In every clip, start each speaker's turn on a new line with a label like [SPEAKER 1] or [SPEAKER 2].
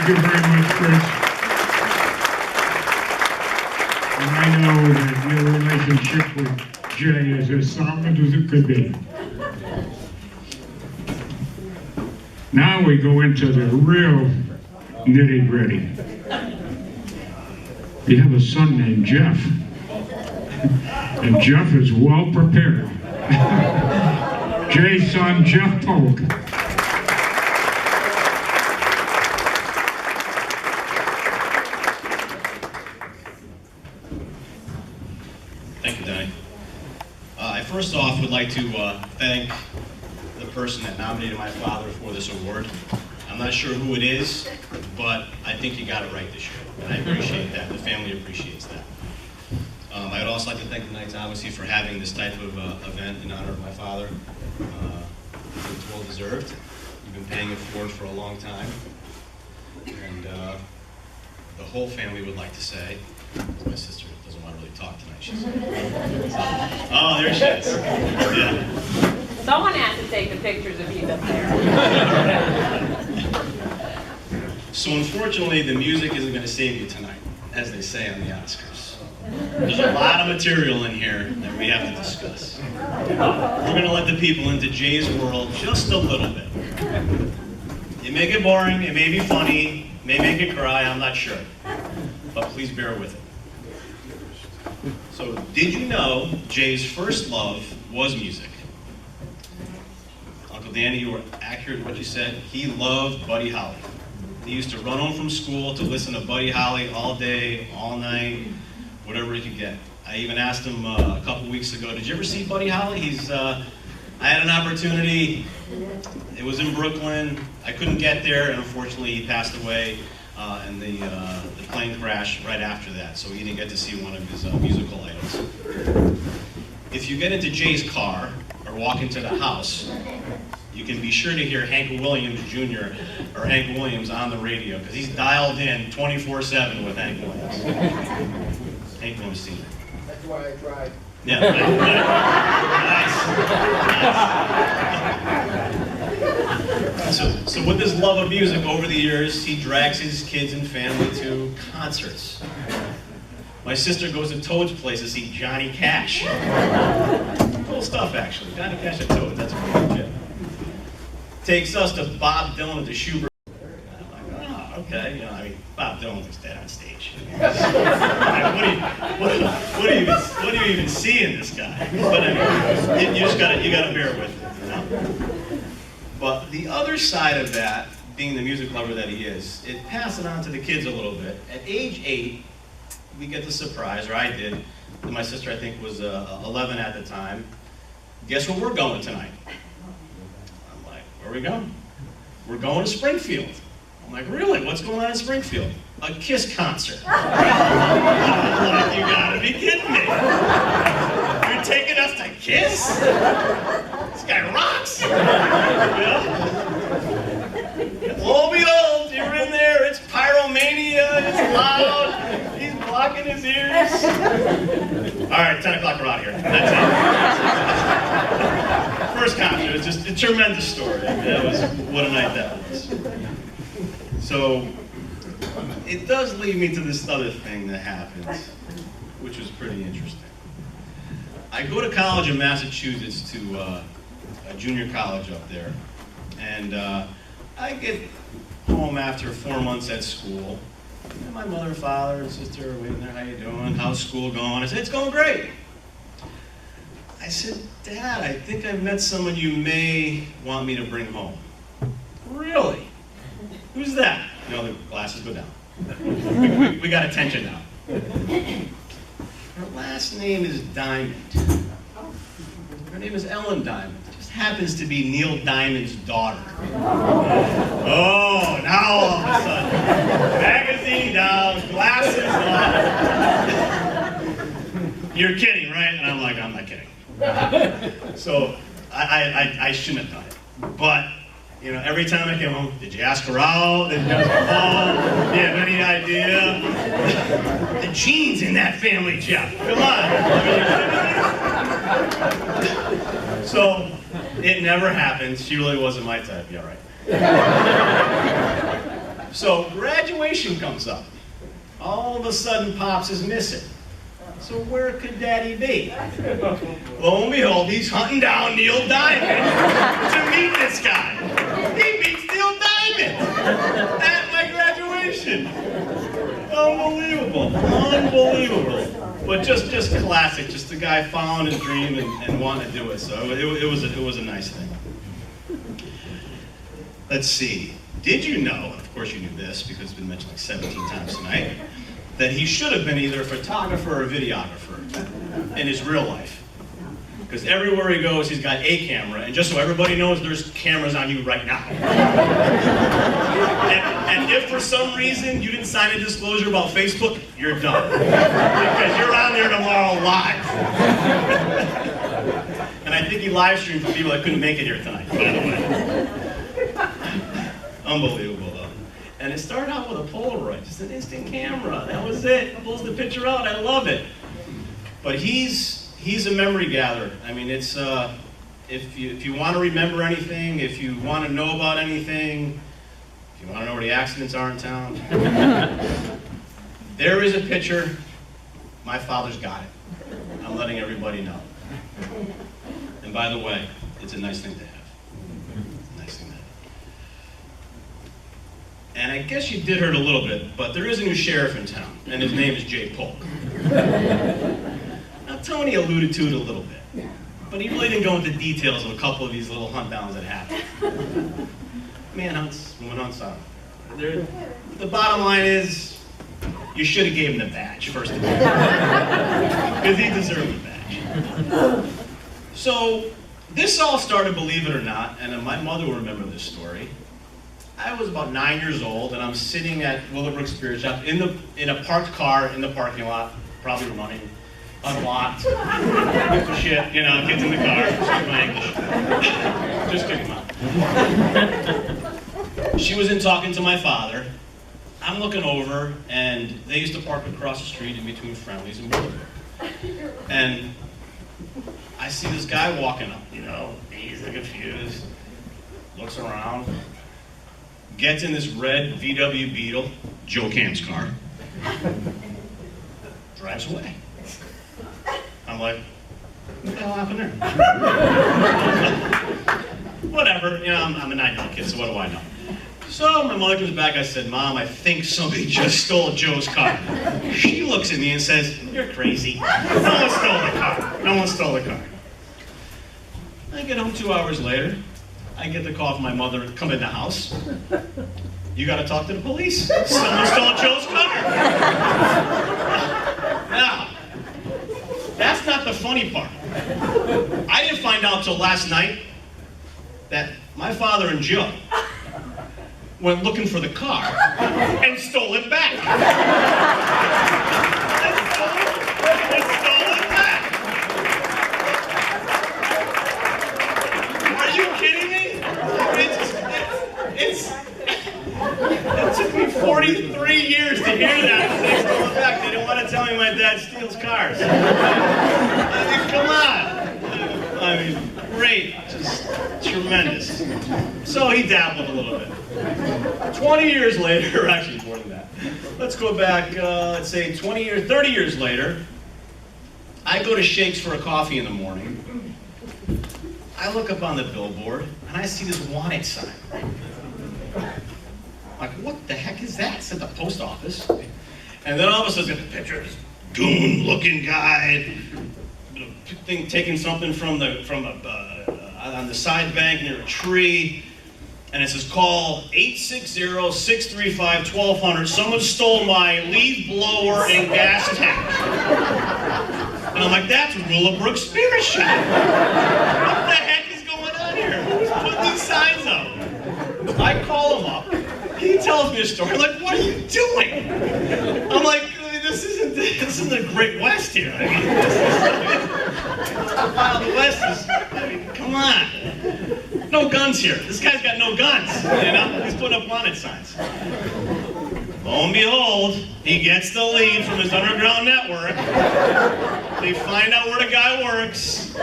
[SPEAKER 1] Thank you very much, Chris. And I know that your relationship with Jay is as solid as it could be. Now we go into the real nitty-gritty. We have a son named Jeff, and Jeff is well prepared. Jay's son, Jeff Polke.
[SPEAKER 2] Thank you, Danny. I first off would like to thank the person that nominated my father for this award. I'm not sure who it is, but I think you got it right this year, and I appreciate that. The family appreciates that. I would also like to thank the Knights, obviously, for having this type of event in honor of my father. It's well deserved. We've been paying it forward for a long time, and the whole family would like to say, my sister doesn't want to really talk tonight. She's oh, there she is. Yeah.
[SPEAKER 3] Someone has to take the pictures of you up there.
[SPEAKER 2] So unfortunately, the music isn't going to save you tonight, as they say on the Oscars. There's a lot of material in here that we have to discuss. We're going to let the people into Jay's world just a little bit. You may get boring, it may be funny, may make you cry, I'm not sure. But please bear with it. So, did you know Jay's first love was music? Uncle Danny, you were accurate in what you said. He loved Buddy Holly. He used to run home from school to listen to Buddy Holly all day, all night, whatever he could get. I even asked him a couple weeks ago, did you ever see Buddy Holly? I had an opportunity. It was in Brooklyn. I couldn't get there, and unfortunately he passed away in the plane crash right after that, so he didn't get to see one of his musical idols. If you get into Jay's car or walk into the house, you can be sure to hear Hank Williams Jr. or Hank Williams on the radio, because he's dialed in 24/7 with Hank Williams. Hank Williams Sr.
[SPEAKER 4] That's why I tried.
[SPEAKER 2] Yeah, nice. So with his love of music over the years, he drags his kids and family to concerts. My sister goes to Toad's place to see Johnny Cash. Cool stuff, actually. Johnny Cash at Toad, that's a pretty good. Takes us to Bob Dylan at the Schubert. I'm like, oh, okay, I mean, Bob Dylan was dead on stage. What do you even see in this guy? But anyway, you gotta bear with it, But the other side of that, being the music lover that he is, it passed it on to the kids a little bit. At age 8, we get the surprise, or I did, and my sister I think was 11 at the time. Guess where we're going tonight? I'm like, where are we going? We're going to Springfield. I'm like, really? What's going on in Springfield? A Kiss concert. I'm like, you gotta be kidding me. You're taking us to Kiss? This guy rocks. Lo and behold, you're in there, it's pyromania, it's loud, he's blocking his ears. All right, 10 o'clock, we're out of here. That's it. First concert, it was just a tremendous story. That was, what a night that was. So, it does lead me to this other thing that happens, which was pretty interesting. I go to college in Massachusetts, to a junior college up there, and I get home after 4 months at school, and my mother, father, and sister are waiting there. How you doing? How's school going? I said, it's going great. I said, Dad, I think I've met someone you may want me to bring home. Really? Who's that? You know, the glasses go down. We got attention now. Her last name is Diamond. Her name is Ellen Diamond. Just happens to be Neil Diamond's daughter. Oh, now all of a sudden, magazine down, glasses on. You're kidding, right? And I'm like, I'm not kidding. So I shouldn't have done it. But every time I came home, did you ask her out? Did you ask her home? Do you have any idea? The genes in that family, Jeff. Come on. So it never happened. She really wasn't my type. Yeah, right. So graduation comes up. All of a sudden, Pops is missing. So where could Daddy be? Lo and behold, he's hunting down Neil Diamond to meet this guy. He meets Neil Diamond at my graduation. Unbelievable, unbelievable. But just classic, just the guy following his dream and wanting to do it. So it was a nice thing. Let's see. Did you know, and of course you knew this because it's been mentioned like 17 times tonight, that he should have been either a photographer or a videographer in his real life? Because everywhere he goes, he's got a camera, and just so everybody knows, there's cameras on you right now. and if for some reason you didn't sign a disclosure about Facebook, you're done. Because you're on there tomorrow live. And I think he live streamed for people that couldn't make it here tonight, by the way. Unbelievable, though. And it started out with a Polaroid, just an instant camera. That was it. Pulls the picture out. I love it. But he's a memory gatherer. I mean, it's if you want to remember anything, if you want to know about anything, if you want to know where the accidents are in town, there is a picture. My father's got it. I'm letting everybody know. And by the way, it's a nice thing to have. And I guess you did hurt a little bit, but there is a new sheriff in town, and his name is Polke. Now, Tony alluded to it a little bit, but he really didn't go into details of a couple of these little hunt downs that happened. Manhunts, woman hunts on. The bottom line is, you should have gave him the badge, first of all. Because he deserved the badge. So, this all started, believe it or not, and my mother will remember this story. I was about 9 years old, and I'm sitting at Willowbrook Spirit Shop in a parked car in the parking lot, probably running, unlocked. Gives a shit, you know, kids in the car. Excuse my English. Just kidding, Mom. She was in talking to my father. I'm looking over, and they used to park across the street in between Friendly's and Willowbrook. And I see this guy walking up, you know, he's confused, looks around. Gets in this red VW Beetle, Joe Cam's car, drives away. I'm like, what the hell happened there? Whatever, you know, I'm a 9-year-old kid, so what do I know? So my mother comes back, I said, Mom, I think somebody just stole Joe's car. She looks at me and says, you're crazy. No one stole the car. No one stole the car. I get home 2 hours later. I get the call from my mother to come in the house. You got to talk to the police. Someone stole Joe's car. Now, that's not the funny part. I didn't find out till last night that my father and Joe went looking for the car and stole it back. And stole it back. Are you kidding me? It took me 43 years to hear that. They stole it back. They didn't want to tell me my dad steals cars. I mean, come on. I mean, great. Just tremendous. So he dabbled a little bit. 20 years later, actually more than that. Let's go back, let's say 20 or 30 years later. I go to Shakes for a coffee in the morning. I look up on the billboard, and I see this wanted sign. Like, what the heck is that? It's at the post office. And then all of a sudden, it's got the picture of this goon-looking guy, taking something on the side bank near a tree. And it says, call 860-635-1200. Someone stole my leaf blower and gas tank. And I'm like, that's Willowbrook Spirit Shop. What the heck is going on here? Who's putting these signs up? I call him up. He tells me a story. I'm like, what are you doing? I'm like, this isn't the Great West here. I mean, the West is, I mean, come on. No guns here. This guy's got no guns, you know? He's putting up wanted signs. Lo and behold, he gets the lead from his underground network. They find out where the guy works.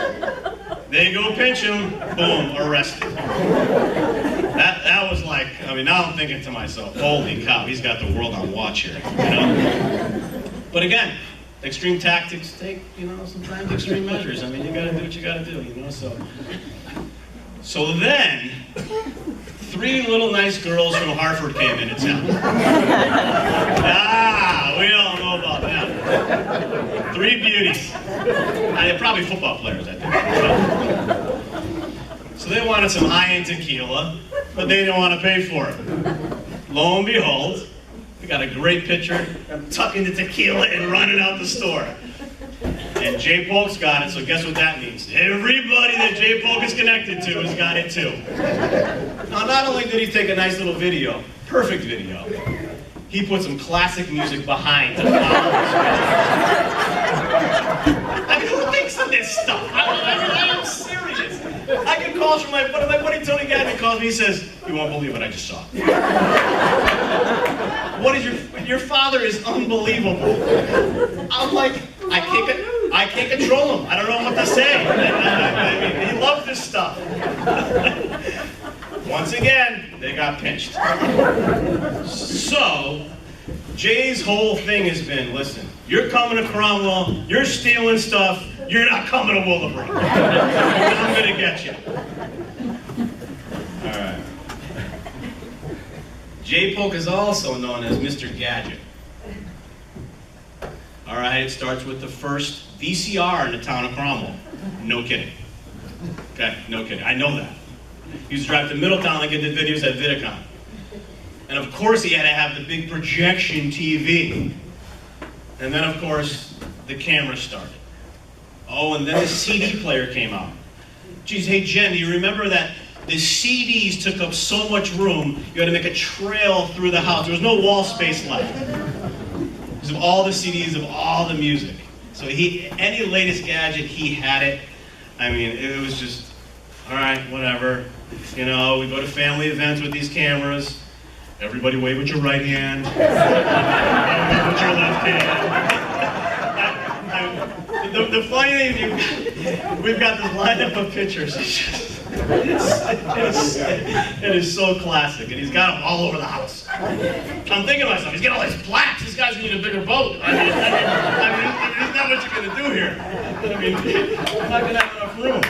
[SPEAKER 2] They go pinch him. Boom, arrested. That was like, I mean, now I'm thinking to myself, holy cow, he's got the world on watch here, you know? But again, extreme tactics take, you know, sometimes extreme measures. I mean, you gotta do what you gotta do, you know, So then, 3 little nice girls from Hartford came into town. We all know about them. 3 beauties. They're probably football players, I think. So they wanted some high-end tequila, but they didn't want to pay for it. Lo and behold, we got a great picture of tucking the tequila and running out the store. And Jay Polk's got it, so guess what that means? Everybody that Jay Polk is connected to has got it too. Now, not only did he take a nice little video, perfect video, he put some classic music behind to follow his I mean, who thinks of this stuff? I am serious. I get calls from my buddy Tony Gadman calls me, he says, you won't believe what I just saw. What is your father is unbelievable. I'm like, I can't control him. I don't know what to say. I mean, he loves this stuff. Once again, they got pinched. So, Jay's whole thing has been, listen, you're coming to Cromwell, you're stealing stuff, you're not coming to Willowbrook. I'm gonna get you. All right. Jay Polk is also known as Mr. Gadget. All right, it starts with the first VCR in the town of Cromwell. No kidding. Okay, no kidding. I know that. He used to drive to Middletown and get the videos at Vidicon. And of course he had to have the big projection TV. And then of course, the camera started. Oh, and then the CD player came out. Geez, hey Jen, do you remember that the CDs took up so much room, you had to make a trail through the house. There was no wall space left. Because of all the CDs, of all the music. So any latest gadget, he had it. I mean, it was just, all right, whatever. You know, we go to family events with these cameras. Everybody wave with your right hand. Wave with your left hand. The funny thing, we've got this lineup of pictures. It is so classic, and he's got them all over the house. I'm thinking to myself, he's got all these plaques. This guy's gonna need a bigger boat. I mean, isn't that what you're gonna do here? I mean, I'm not gonna have enough room.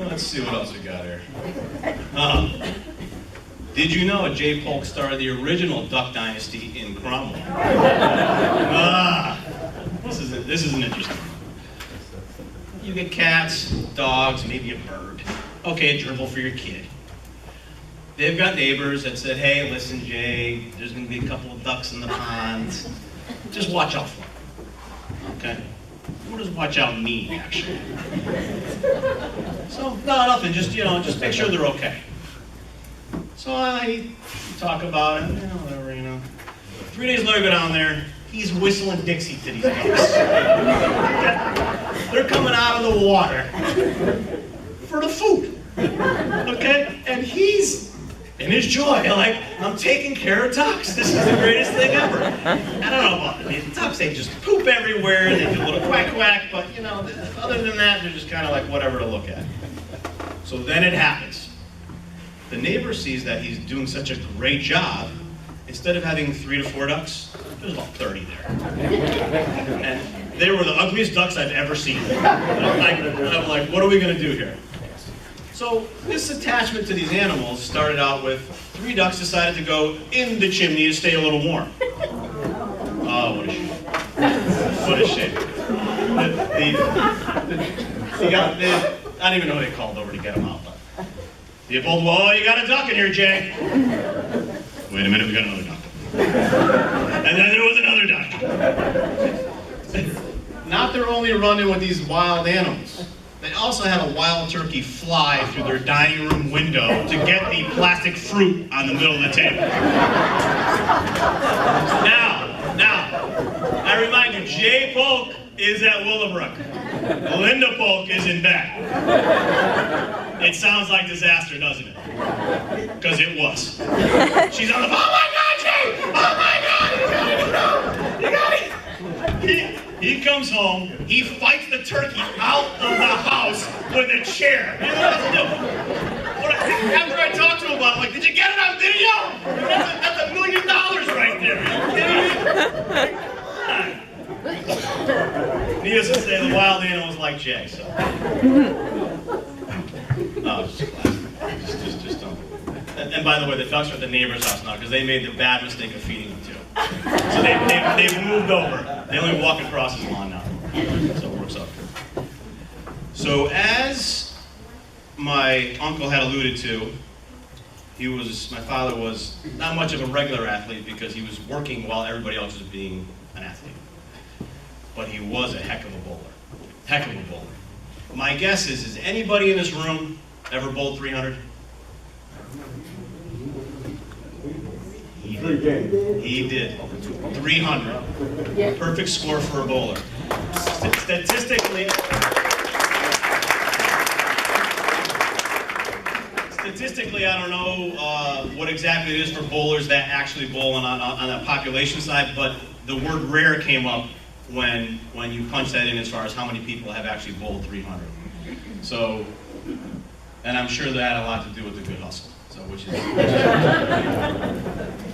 [SPEAKER 2] Let's see what else we got here. Did you know Jay Polk started the original Duck Dynasty in Cromwell? This is an interesting one. You get cats, dogs, maybe a bird. Okay, a gerbil for your kid. They've got neighbors that said, hey, listen, Jay, there's going to be a couple of ducks in the pond. Just watch out for them. Okay? What does watch out mean, actually? So, no, nothing. Just make sure they're okay. So I talk about it, whatever, 3 days later, I go down there. He's whistling Dixie to these ducks. They're coming out of the water for the food. Okay? And he's in his joy, like, I'm taking care of ducks. This is the greatest thing ever. I don't know about it. Ducks, they just poop everywhere, they do a little quack quack, but other than that, they're just kind of like whatever to look at. So then it happens. The neighbor sees that he's doing such a great job. Instead of having 3 to 4 ducks, there's about 30 there. And they were the ugliest ducks I've ever seen. I'm like, what are we going to do here? So this attachment to these animals started out with 3 ducks decided to go in the chimney to stay a little warm. Oh, what a shame. What a shame. I don't even know who they called over to get them out. But the old, well, you got a duck in here, Jay. Wait a minute, we got another duck. And then there was another duck. Not their only run-in with these wild animals. They also had a wild turkey fly through their dining room window to get the plastic fruit on the middle of the table. Now, I remind you, Jay Polk is at Willowbrook. Linda Polk is in bed. It sounds like disaster, doesn't it? Because it was. She's on the phone. Oh my God, Jay! Oh my God! You got it! He comes home, he fights the turkey out of the house with a chair. You know what to do? After I told about it. I'm like, did you get it on video? That's $1 million right there. Are you kidding me? Needless to say, the wild animals like Jay, so. Oh, just don't. And by the way, the ducks are at the neighbor's house now because they made the bad mistake of feeding them too. So they've moved over. They only walk across his lawn now. So it works out good. So as my uncle had alluded to, my father was not much of a regular athlete because he was working while everybody else was being an athlete. But he was a heck of a bowler. Heck of a bowler. My guess is anybody in this room ever bowled 300? He did. 300. Perfect score for a bowler. Statistically, I don't know what exactly it is for bowlers that actually bowl on the population side, but the word rare came up when you punch that in as far as how many people have actually bowled 300. So, and I'm sure that had a lot to do with the good hustle. So, which is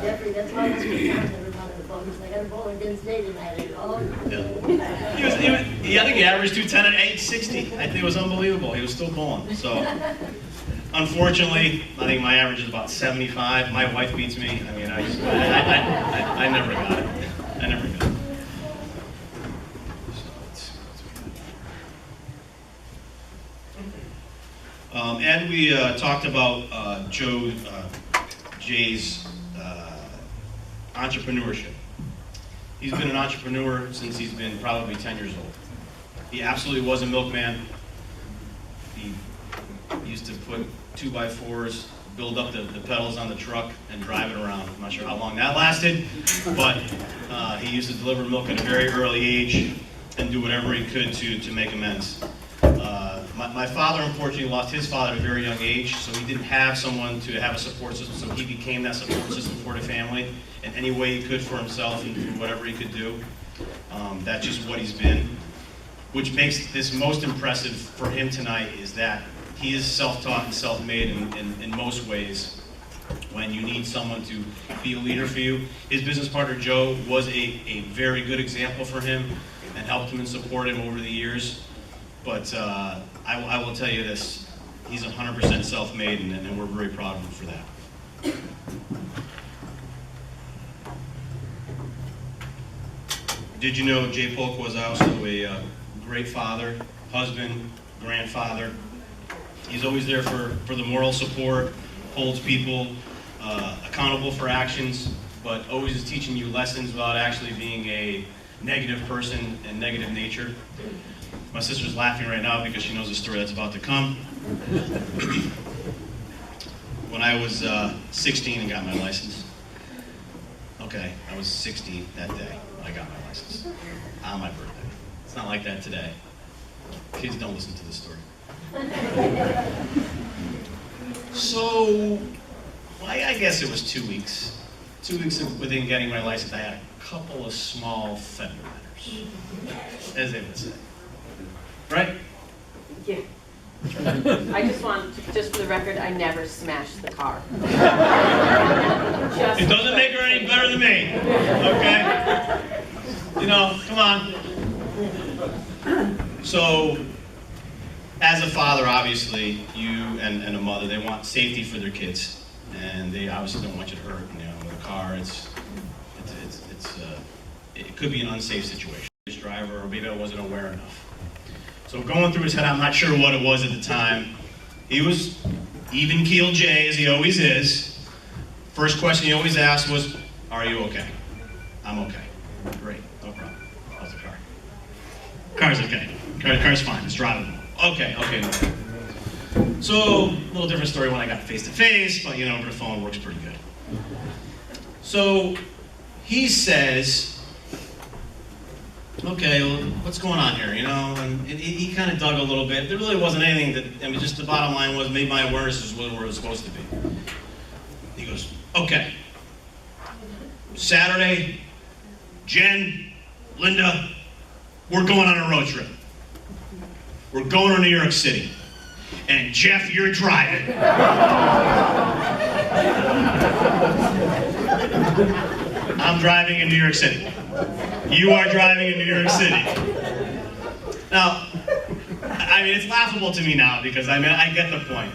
[SPEAKER 4] Jeffrey, that's why most people never wanted to bowl. He's like, I'm bowling didn't stay tonight.
[SPEAKER 2] I think he averaged 210 at age 60. I think it was unbelievable. He was still bowling. So, unfortunately, I think my average is about 75. My wife beats me. I mean, I never got it. I never got it. And we talked about Jay's entrepreneurship. He's been an entrepreneur since he's been probably 10 years old. He absolutely was a milkman. He used to put 2x4s, build up the pedals on the truck, and drive it around. I'm not sure how long that lasted, but he used to deliver milk at a very early age and do whatever he could to make amends. My father, unfortunately, lost his father at a very young age, so he didn't have someone to have a support system, so he became that support system for the family in any way he could for himself and whatever he could do. That's just what he's been. Which makes this most impressive for him tonight is that he is self-taught and self-made in most ways. When you need someone to be a leader for you. His business partner, Joe, was a very good example for him and helped him and supported him over the years. But I will tell you this, he's 100% self-made, and we're very proud of him for that. Did you know Jay Polke was also a great father, husband, grandfather? He's always there for the moral support, holds people accountable for actions, but always is teaching you lessons without actually being a negative person and negative nature. My sister's laughing right now because she knows the story that's about to come. When I was 16 and got my license, okay, I was 16 that day when I got my license, on my birthday. It's not like that today. Kids don't listen to this story. So, I guess it was 2 weeks. 2 weeks within getting my license, I had a couple of small fender benders, as they would say. Right?
[SPEAKER 3] Yeah. Just for the record, I never smashed the car.
[SPEAKER 2] It doesn't make her any better than me, okay? You know, come on. So, as a father, obviously, you and a mother, they want safety for their kids. And they obviously don't want you to hurt, with a car. It could be an unsafe situation. This driver, or maybe I wasn't aware enough. So going through his head, I'm not sure what it was at the time. He was even-keeled Jay, as he always is. First question he always asked was, "Are you okay?" "I'm okay." "Great, no problem." "How's the car?" "Car's okay. Car's fine. It's drivable." Okay, no problem. So, a little different story when I got face-to-face, but over the phone works pretty good. So, he says, "Okay, well, what's going on here?" And he kind of dug a little bit. There really wasn't anything just the bottom line was maybe my awareness was where it was supposed to be. He goes, "Okay, Saturday, Jen, Linda, we're going on a road trip. We're going to New York City. And Jeff, you're driving." driving in New York City. You are driving in New York City. Now, I mean, it's laughable to me now because I get the point.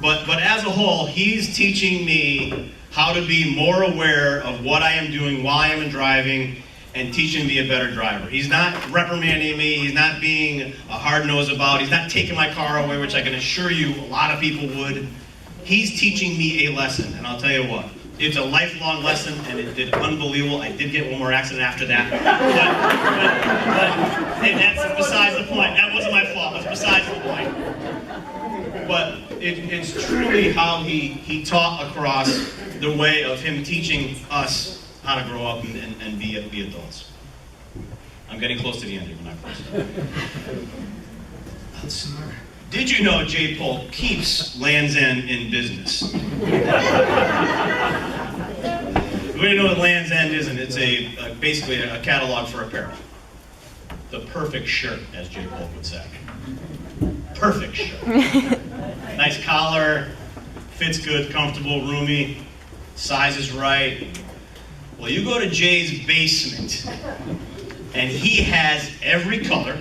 [SPEAKER 2] But as a whole, he's teaching me how to be more aware of what I am doing while I am driving and teaching me a better driver. He's not reprimanding me. He's not being a hard nose about. He's not taking my car away, which I can assure you a lot of people would. He's teaching me a lesson, and I'll tell you what. It's a lifelong lesson, and it did unbelievable. I did get one more accident after that, but that's besides the point. That wasn't my fault. That's besides the point. But it's truly how he taught across the way of him teaching us how to grow up and be adults. I'm getting close to the end here, when I close. Let's see. Did you know J. Polke keeps Land's End in business? We know what Land's End is, and it's basically a catalog for apparel. The perfect shirt, as J. Polke would say. Perfect shirt. Nice collar, fits good, comfortable, roomy, size is right. Well, you go to Jay's basement, and he has every color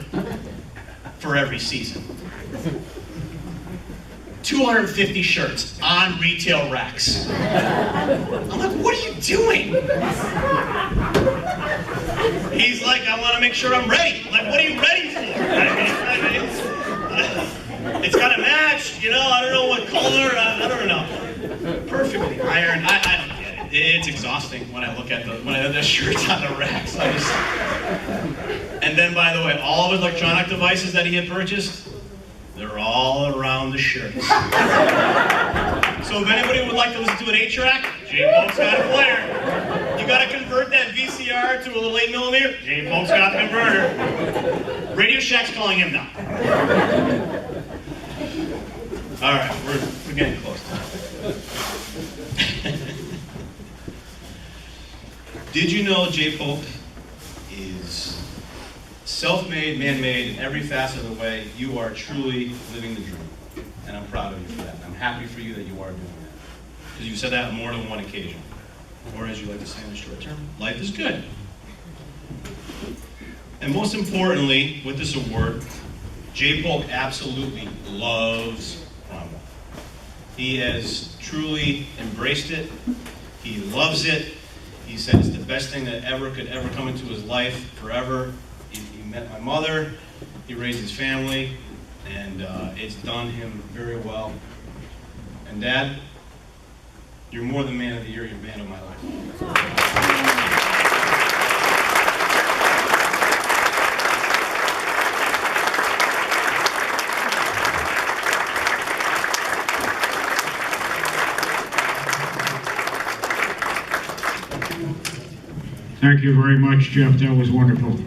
[SPEAKER 2] for every season. 250 shirts on retail racks. I'm like, what are you doing? He's like, I want to make sure I'm ready. I'm like, what are you ready for? It's got to match, you know, I don't know what color, I don't know. Perfectly ironed. I don't get it. It's exhausting when I look at the shirts on the racks. And then, by the way, all of his electronic devices that he had purchased, they're all around the shirts. So if anybody would like to listen to an 8-track, J. Polke's got a player. You got to convert that VCR to a little 8mm, J. Polke's got the converter. Radio Shack's calling him now. All right, we're getting close. Did you know J. Polke is self-made, man-made in every facet of the way? You are truly living the dream, and I'm proud of you for that. I'm happy for you that you are doing that, because you said that on more than one occasion. Or as you like to say in the short term, life is good. And most importantly, with this award, J. Polke absolutely loves Cromwell. He has truly embraced it. He loves it. He said it's the best thing that could ever come into his life forever. He met my mother, he raised his family, and it's done him very well. And Dad, you're more than man of the year, you're man of my life.
[SPEAKER 1] Thank you very much, Jeff. That was wonderful.